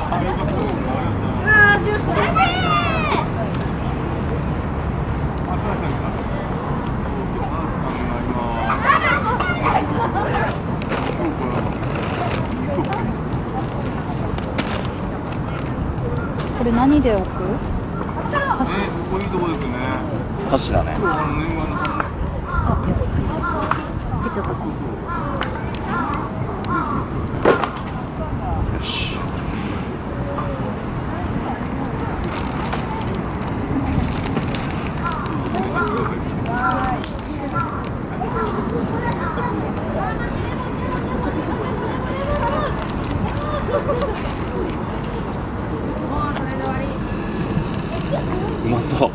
あー、ジュース。これ何で置く？ここいいとこですね。箸だね。あ、やっちゃったかも。よし。うまそう。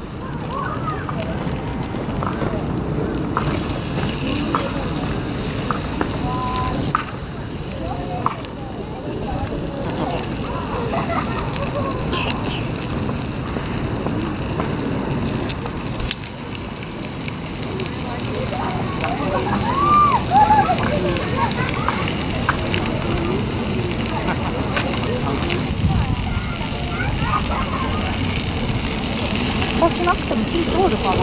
そうしなくても火通るかな。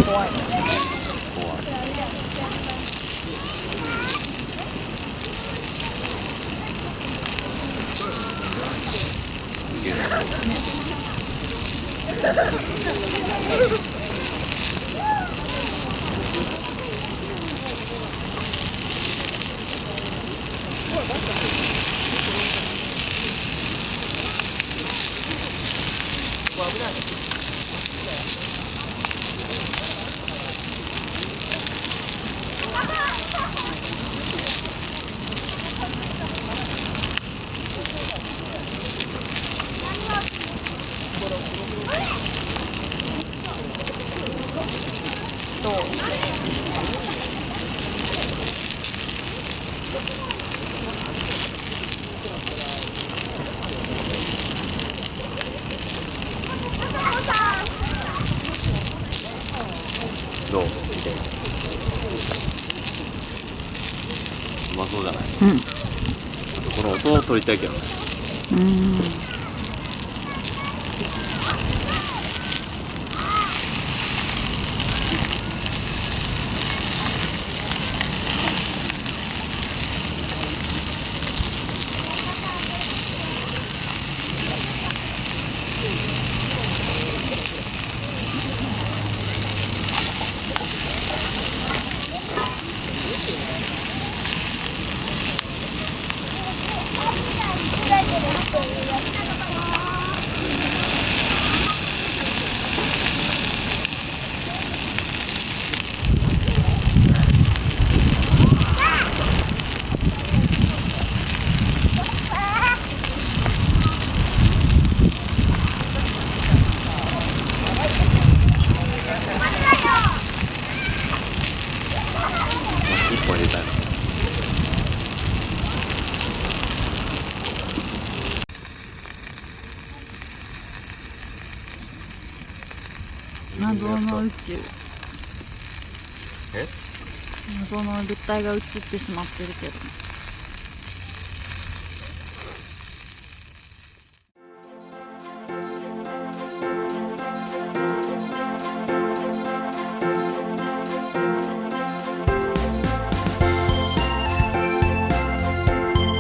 怖いね。どう？どう？見て。うまそうじゃない？うん。この音を取りたいけどね。一本入れたいな。謎の宇宙。え？謎の物体が映ってしまってるけど。